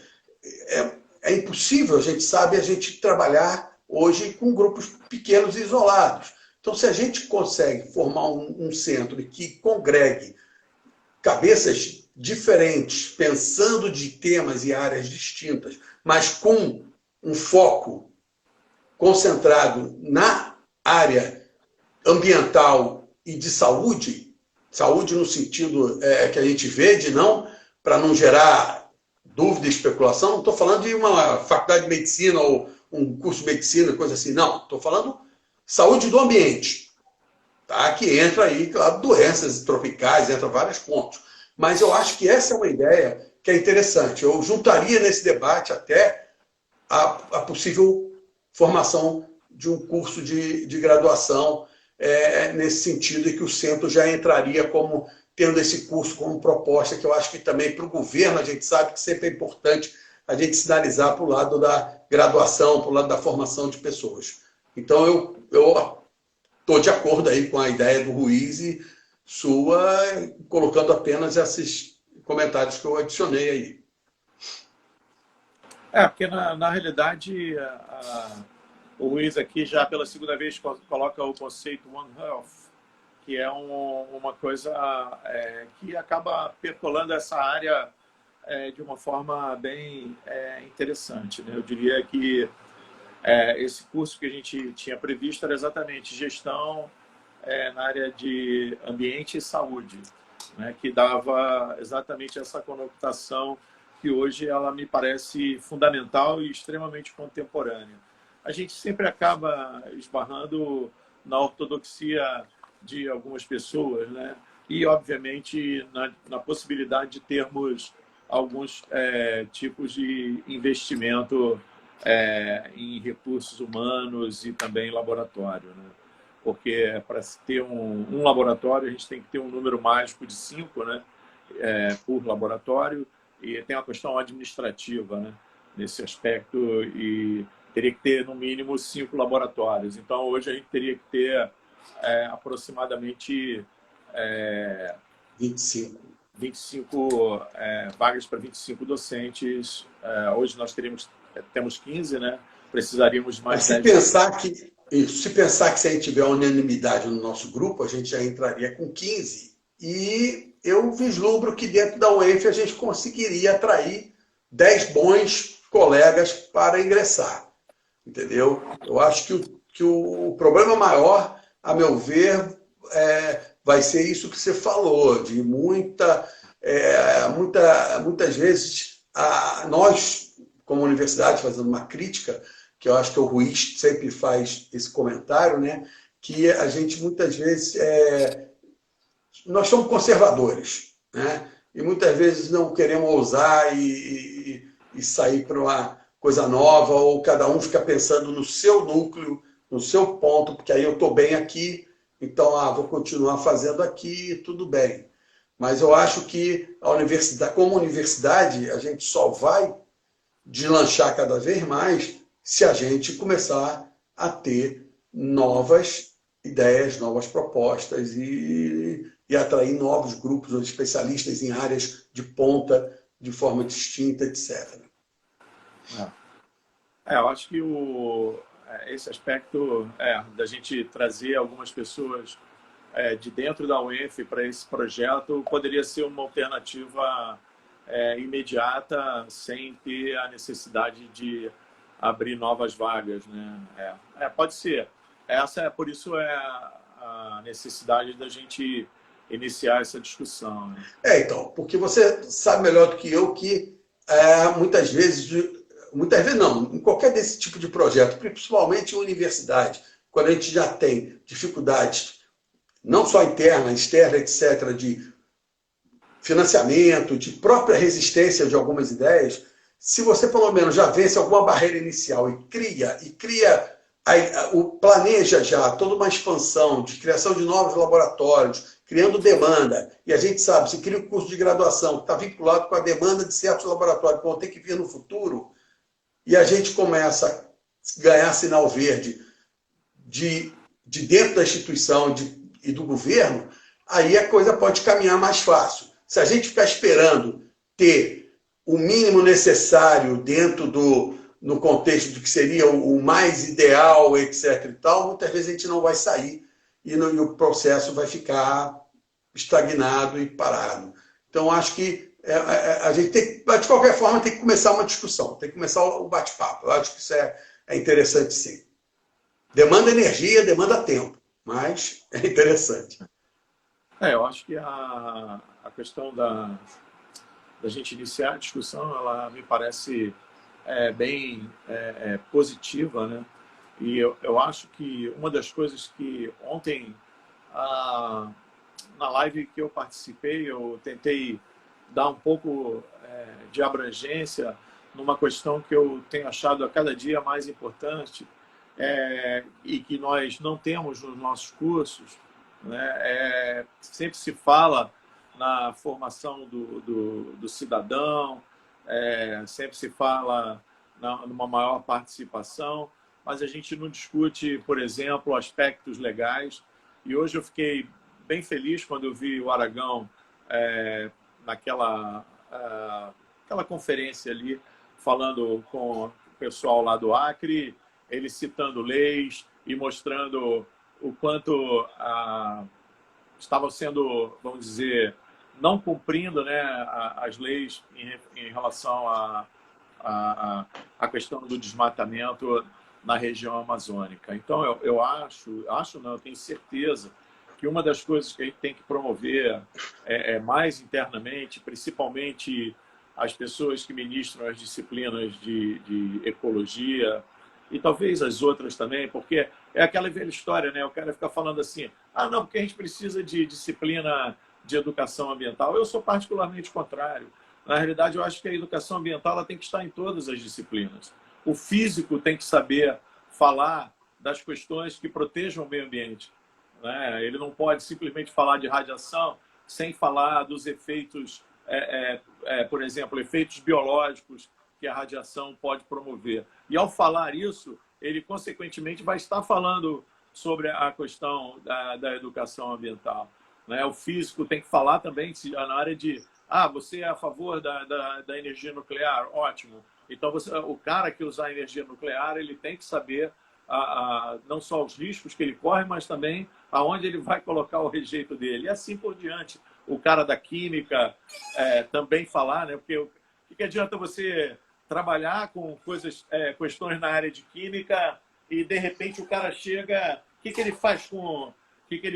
é impossível, a gente sabe, a gente trabalhar hoje com grupos pequenos e isolados. Então, se a gente consegue formar um centro que congregue cabeças diferentes, pensando de temas e áreas distintas, mas com um foco concentrado na área ambiental e de saúde, saúde no sentido que a gente vê, de não, para não gerar dúvida e especulação, não estou falando de uma faculdade de medicina ou um curso de medicina, coisa assim, não. Estou falando saúde do ambiente, tá? Que entra aí, claro, doenças tropicais, entra vários pontos. Mas eu acho que essa é uma ideia que é interessante. Eu juntaria nesse debate até a possível formação de um curso de graduação nesse sentido, e que o centro já entraria como tendo esse curso como proposta, que eu acho que também para o governo a gente sabe que sempre é importante a gente sinalizar para o lado da graduação, para o lado da formação de pessoas. Então eu estou de acordo aí com a ideia do Ruiz e sua, colocando apenas esses comentários que eu adicionei aí.
Porque na realidade o Ruiz aqui já pela segunda vez coloca o conceito One Health, que é uma coisa que acaba percolando essa área de uma forma bem interessante, né? Eu diria que esse curso que a gente tinha previsto era exatamente gestão na área de ambiente e saúde, né? Que dava exatamente essa conotação que hoje ela me parece fundamental e extremamente contemporânea. A gente sempre acaba esbarrando na ortodoxia de algumas pessoas, né? E, obviamente, na possibilidade de termos alguns tipos de investimento em recursos humanos e também laboratório, né? Porque para se ter um laboratório, a gente tem que ter um número mágico de 5, né? Por laboratório, e tem uma questão administrativa, né? Nesse aspecto, e teria que ter, no mínimo, 5 laboratórios. Então, hoje a gente teria que ter aproximadamente 25 vagas para 25 docentes. Hoje nós temos 15, né? Precisaríamos de mais 10.
Se pensar que se a gente tiver unanimidade no nosso grupo, a gente já entraria com 15. E eu vislumbro que dentro da UENF a gente conseguiria atrair 10 bons colegas para ingressar. Entendeu? Eu acho que o problema maior, a meu ver, vai ser isso que você falou, de muitas vezes nós, como universidade, fazendo uma crítica, que eu acho que o Ruiz sempre faz esse comentário, né? Que a gente muitas vezes nós somos conservadores, né? E muitas vezes não queremos ousar e sair para uma coisa nova, ou cada um fica pensando no seu núcleo, no seu ponto, porque aí eu estou bem aqui, então vou continuar fazendo aqui, tudo bem. Mas eu acho que a universidade, como universidade, a gente só vai deslanchar cada vez mais se a gente começar a ter novas ideias, novas propostas e atrair novos grupos de especialistas em áreas de ponta, de forma distinta, etc.
Eu acho que esse aspecto da gente trazer algumas pessoas de dentro da UENF para esse projeto poderia ser uma alternativa imediata, sem ter a necessidade de abrir novas vagas, né? Pode ser. Por isso a necessidade da gente iniciar essa discussão, né?
Então, porque você sabe melhor do que eu que muitas vezes não, em qualquer desse tipo de projeto, principalmente em universidade, quando a gente já tem dificuldades, não só interna, externa, etc., de financiamento, de própria resistência de algumas ideias, se você pelo menos já vence alguma barreira inicial e planeja já toda uma expansão de criação de novos laboratórios, criando demanda, e a gente sabe, se cria um curso de graduação que está vinculado com a demanda de certos laboratórios que vão ter que vir no futuro, e a gente começa a ganhar sinal verde de dentro da instituição e do governo, aí a coisa pode caminhar mais fácil. Se a gente ficar esperando ter o mínimo necessário dentro no contexto do que seria o mais ideal, etc. e tal, muitas vezes a gente não vai sair e o processo vai ficar estagnado e parado. Então, acho que a gente tem, de qualquer forma, tem que começar uma discussão, tem que começar o bate-papo. Eu acho que isso é interessante, sim. Demanda energia, demanda tempo, mas é interessante.
Eu acho que a questão da gente iniciar a discussão, ela me parece bem positiva, né? E eu acho que uma das coisas que ontem, na live que eu participei, eu tentei dar um pouco de abrangência numa questão que eu tenho achado a cada dia mais importante e que nós não temos nos nossos cursos, né? Sempre se fala na formação do cidadão, sempre se fala numa maior participação, mas a gente não discute, por exemplo, aspectos legais. E hoje eu fiquei bem feliz quando eu vi o Aragão naquela aquela conferência ali, falando com o pessoal lá do Acre, ele citando leis e mostrando o quanto estavam sendo, vamos dizer, não cumprindo, né, as leis em relação à questão do desmatamento na região amazônica. Então, eu acho não, eu tenho certeza que uma das coisas que a gente tem que promover mais internamente, principalmente as pessoas que ministram as disciplinas de ecologia, e talvez as outras também, porque é aquela velha história, né? O cara fica falando assim, não, porque a gente precisa de disciplina de educação ambiental. Eu sou particularmente contrário. Na realidade, eu acho que a educação ambiental ela tem que estar em todas as disciplinas. O físico tem que saber falar das questões que protejam o meio ambiente, né? Ele não pode simplesmente falar de radiação sem falar dos efeitos, por exemplo, efeitos biológicos que a radiação pode promover. E, ao falar isso, ele, consequentemente, vai estar falando sobre a questão da educação ambiental, né? O físico tem que falar também na área de você é a favor da energia nuclear? Ótimo. Então, o cara que usar energia nuclear, ele tem que saber não só os riscos que ele corre, mas também aonde ele vai colocar o rejeito dele. E assim por diante. O cara da química também falar, né? Porque o que adianta você trabalhar com questões na área de química e, de repente, o cara chega... O que ele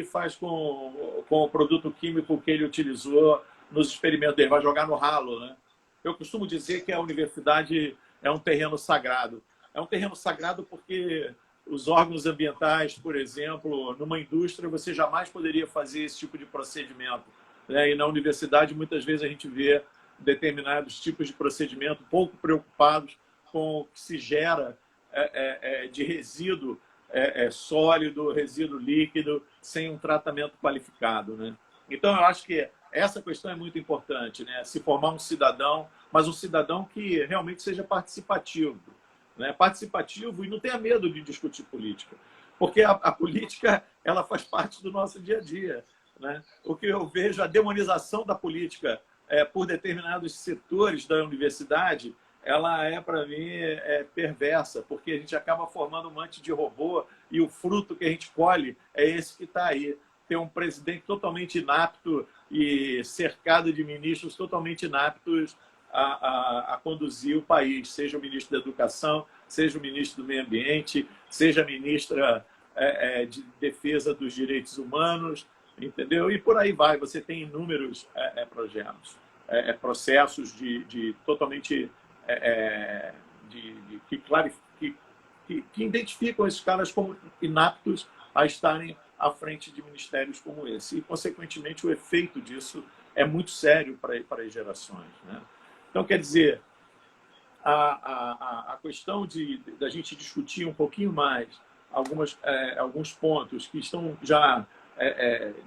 faz com o produto químico que ele utilizou nos experimentos dele? Vai jogar no ralo, né? Eu costumo dizer que a universidade é um terreno sagrado. É um terreno sagrado porque os órgãos ambientais, por exemplo, numa indústria, você jamais poderia fazer esse tipo de procedimento, né? E na universidade, muitas vezes, a gente vê determinados tipos de procedimento pouco preocupados com o que se gera de resíduo sólido, resíduo líquido, sem um tratamento qualificado, né? Então, eu acho que essa questão é muito importante, né? Se formar um cidadão, mas um cidadão que realmente seja participativo, né? Participativo e não tenha medo de discutir política, porque a política ela faz parte do nosso dia a dia, né? O que eu vejo, a demonização da política por determinados setores da universidade, ela para mim, perversa, porque a gente acaba formando um monte de robô e o fruto que a gente colhe é esse que está aí. Tem um presidente totalmente inapto e cercado de ministros totalmente inaptos a conduzir o país, seja o ministro da Educação, seja o ministro do Meio Ambiente, seja a ministra de Defesa dos Direitos Humanos, entendeu? E por aí vai, você tem inúmeros projetos, processos de totalmente... que identificam esses caras como inaptos a estarem à frente de ministérios como esse. E, consequentemente, o efeito disso é muito sério para as gerações, né? Então, quer dizer, a questão da gente discutir um pouquinho mais alguns pontos que estão já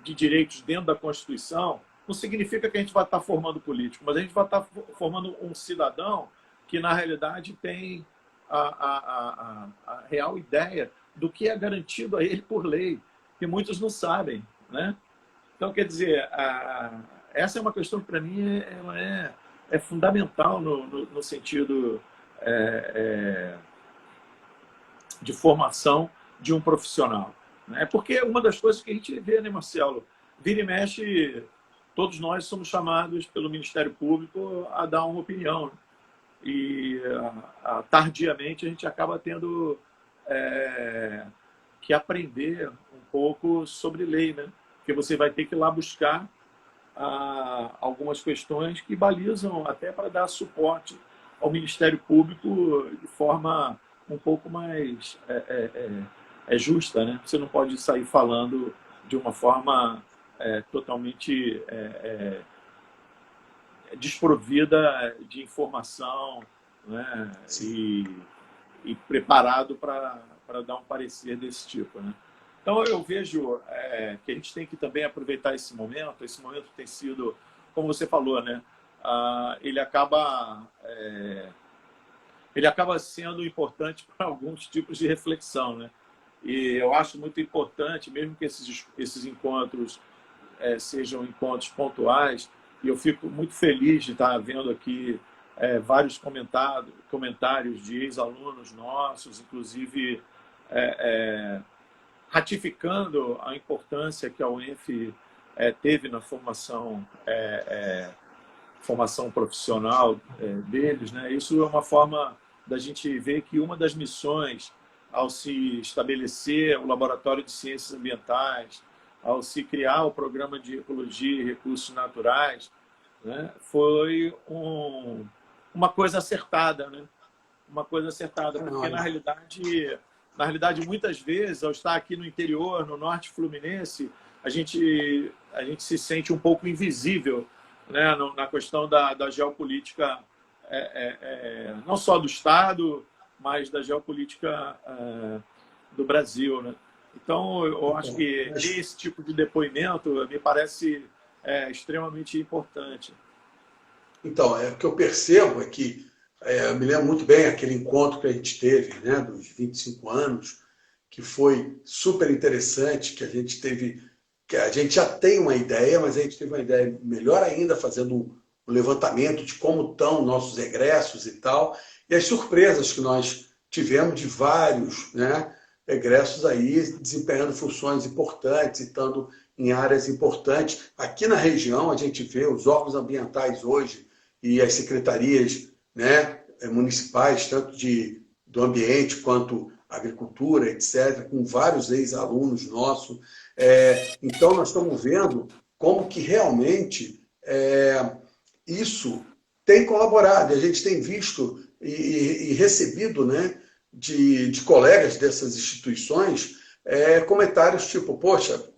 de direitos dentro da Constituição, não significa que a gente vai estar formando político, mas a gente vai estar formando um cidadão que, na realidade, tem a real ideia do que é garantido a ele por lei, que muitos não sabem, né? Então, quer dizer, essa é uma questão que, para mim, ela é fundamental no sentido de formação de um profissional. Né? Porque uma das coisas que a gente vê, né, Marcelo? Vira e mexe, todos nós somos chamados pelo Ministério Público a dar uma opinião. E, tardiamente, a gente acaba tendo que aprender um pouco sobre lei, né? Porque você vai ter que ir lá buscar algumas questões que balizam até para dar suporte ao Ministério Público de forma um pouco mais justa, né? Você não pode sair falando de uma forma totalmente desprovida de informação, né? E preparado para dar um parecer desse tipo, né? Então, eu vejo que a gente tem que também aproveitar esse momento. Esse momento tem sido, como você falou, né? Ele acaba sendo importante para alguns tipos de reflexão, né? E eu acho muito importante, mesmo que esses encontros sejam encontros pontuais, e eu fico muito feliz de estar vendo aqui vários comentários de ex-alunos nossos, inclusive ratificando a importância que a UENF teve na formação profissional deles, né? Isso é uma forma da gente ver que uma das missões, ao se estabelecer o Laboratório de Ciências Ambientais, ao se criar o Programa de Ecologia e Recursos Naturais, né, foi uma coisa acertada, né? Uma coisa acertada, porque na realidade, muitas vezes, ao estar aqui no interior, no norte fluminense, a gente se sente um pouco invisível, né, na questão da geopolítica, não só do Estado, mas da geopolítica do Brasil, né? Então, eu acho que esse tipo de depoimento me parece extremamente importante.
Então, o que eu percebo é que eu me lembro muito bem aquele encontro que a gente teve, né, dos 25 anos, que foi super interessante, que a gente já tem uma ideia, mas a gente teve uma ideia melhor ainda, fazendo um levantamento de como estão nossos egressos e tal, e as surpresas que nós tivemos de vários, né, egressos aí desempenhando funções importantes e estando em áreas importantes. Aqui na região, a gente vê os órgãos ambientais hoje e as secretarias, né, municipais, tanto do ambiente quanto agricultura, etc., com vários ex-alunos nossos. Então, nós estamos vendo como que realmente isso tem colaborado. A gente tem visto e recebido, né, de colegas dessas instituições comentários tipo, poxa,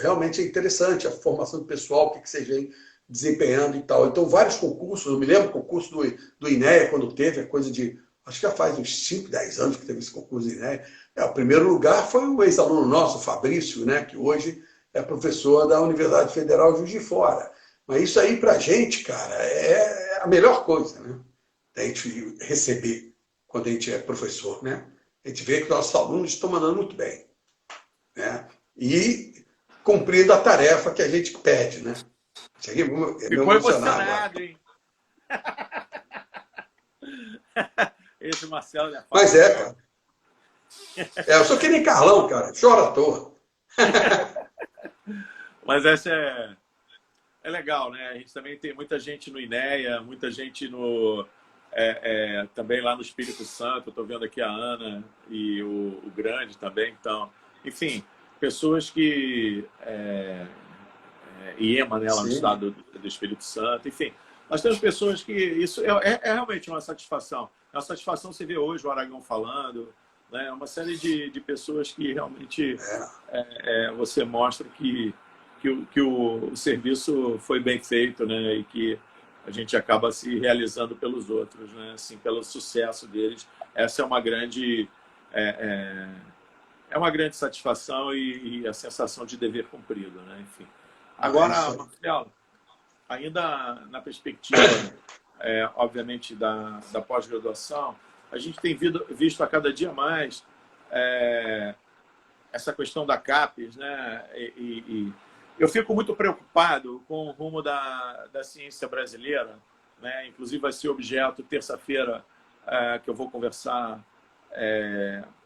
realmente é interessante a formação do pessoal, o que vocês vêm desempenhando e tal. Então, vários concursos, eu me lembro do concurso do INEA, quando teve a coisa de, acho que já faz uns 5, 10 anos que teve esse concurso do INEA. O primeiro lugar foi o ex-aluno nosso, o Fabrício, né, que hoje é professor da Universidade Federal de Juiz de Fora. Mas isso aí, pra gente, cara, é a melhor coisa, né? A gente receber quando a gente é professor, né? A gente vê que nossos alunos estão mandando muito bem, né? E cumprindo a tarefa que a gente pede, né? Cheguei
Ficou emocionado, hein? Esse Marcelo já fala.
Mas cara. Eu sou que nem Carlão, cara. Chora à toa.
Mas essa é legal, né? A gente também tem muita gente no INEA, muita gente também lá no Espírito Santo. Estou vendo aqui a Ana e o Grande também. Então, enfim, pessoas que... IEMA, né, lá no estado do Espírito Santo. Enfim, nós temos pessoas que... Isso é realmente uma satisfação. É uma satisfação você ver hoje o Aragão falando, né? Uma série de pessoas que realmente você mostra que o serviço foi bem feito, né? E que a gente acaba se realizando pelos outros, né? Assim, pelo sucesso deles. Essa é uma grande satisfação e a sensação de dever cumprido, né? Enfim. Agora, Marcelo, ainda na perspectiva, obviamente, da pós-graduação, a gente tem visto a cada dia mais essa questão da CAPES, né? E eu fico muito preocupado com o rumo da ciência brasileira, né? Inclusive vai ser objeto terça-feira que eu vou conversar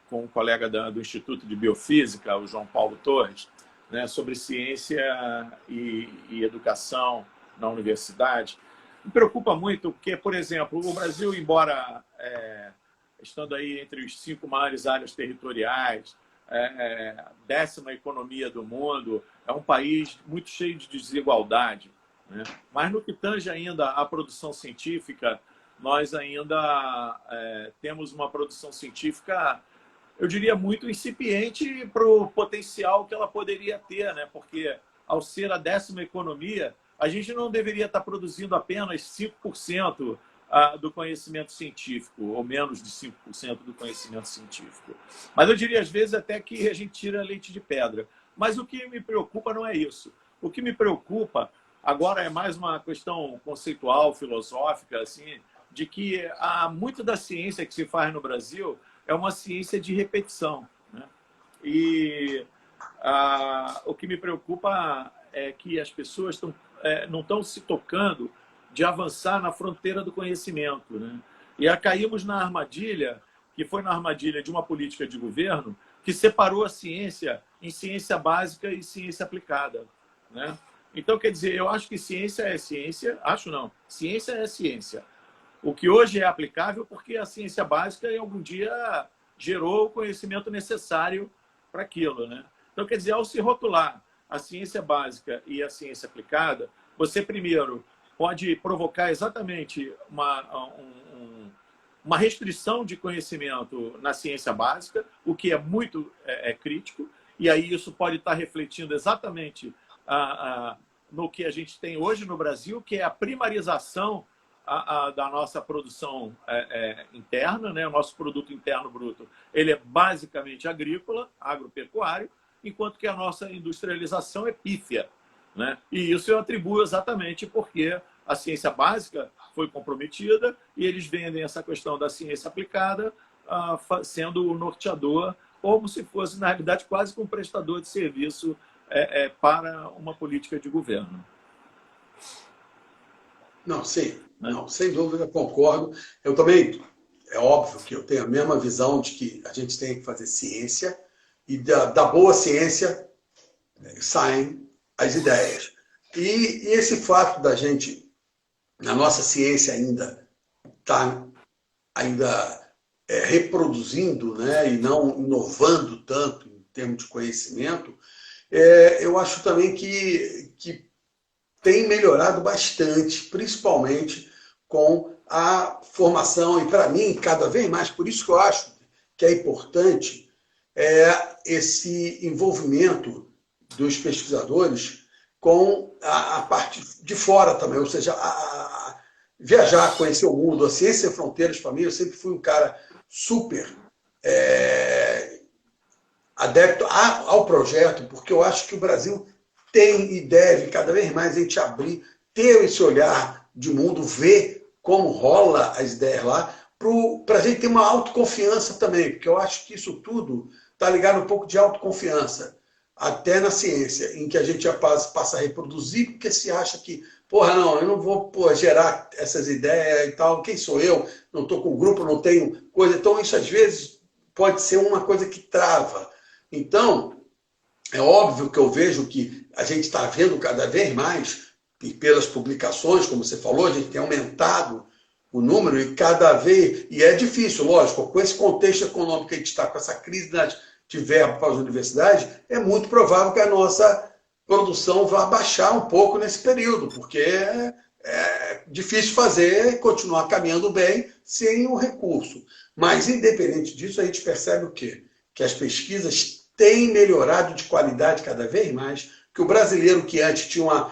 com um colega do Instituto de Biofísica, o João Paulo Torres, né? Sobre ciência e educação na universidade. Me preocupa muito porque, por exemplo, o Brasil, embora estando aí entre os 5 maiores áreas territoriais, 10ª economia do mundo, é um país muito cheio de desigualdade, né? Mas no que tange ainda à produção científica, nós ainda temos uma produção científica, eu diria, muito incipiente para o potencial que ela poderia ter, né? Porque ao ser a 10ª economia, a gente não deveria estar produzindo apenas 5% do conhecimento científico, ou menos de 5% do conhecimento científico. Mas eu diria, às vezes, até que a gente tira leite de pedra. Mas o que me preocupa não é isso. O que me preocupa agora é mais uma questão conceitual, filosófica, assim, de que muito da ciência que se faz no Brasil é uma ciência de repetição, né? E o que me preocupa é que as pessoas não estão se tocando de avançar na fronteira do conhecimento, né? E aí caímos na armadilha, que foi na armadilha de uma política de governo que separou a ciência em ciência básica e ciência aplicada, né? Então, quer dizer, eu acho que ciência é ciência, acho não, ciência é ciência. O que hoje é aplicável porque a ciência básica em algum dia gerou o conhecimento necessário para aquilo, né? Então, quer dizer, ao se rotular a ciência básica e a ciência aplicada, você primeiro pode provocar exatamente uma restrição de conhecimento na ciência básica, o que é muito crítico, e aí isso pode estar refletindo exatamente no que a gente tem hoje no Brasil, que é a primarização da nossa produção interna, né? O nosso produto interno bruto, ele é basicamente agrícola, agropecuário, enquanto que a nossa industrialização é pífia, né? E isso eu atribuo exatamente porque a ciência básica foi comprometida e eles vendem essa questão da ciência aplicada sendo o norteador, como se fosse, na realidade, quase que um prestador de serviço para uma política de governo.
Não, sim. Não, sem dúvida, concordo. Eu também, é óbvio que eu tenho a mesma visão de que a gente tem que fazer ciência e da boa ciência saem as ideias. E esse fato da gente, na nossa ciência ainda, estar reproduzindo, né, e não inovando tanto em termos de conhecimento, eu acho também que tem melhorado bastante, principalmente com a formação, e para mim, cada vez mais, por isso que eu acho que é importante esse envolvimento dos pesquisadores com a parte de fora também, ou seja, viajar, conhecer o mundo. A Ciência Sem Fronteiras, para mim, eu sempre fui um cara super adepto ao projeto, porque eu acho que o Brasil tem e deve cada vez mais a gente abrir, ter esse olhar de mundo, ver como rola as ideias lá, para a gente ter uma autoconfiança também, porque eu acho que isso tudo está ligado um pouco de autoconfiança, até na ciência, em que a gente já passa a reproduzir, porque se acha que, porra, não, eu não vou gerar essas ideias e tal, quem sou eu? Não estou com grupo, não tenho coisa. Então, isso às vezes pode ser uma coisa que trava. Então, é óbvio que eu vejo que a gente está vendo cada vez mais, e pelas publicações, como você falou, a gente tem aumentado o número e cada vez... E é difícil, lógico, com esse contexto econômico que a gente está, com essa crise de verba para as universidades, é muito provável que a nossa produção vá baixar um pouco nesse período, porque é difícil fazer, continuar caminhando bem sem o recurso. Mas, independente disso, a gente percebe o quê? Que as pesquisas têm melhorado de qualidade cada vez mais, que o brasileiro que antes tinha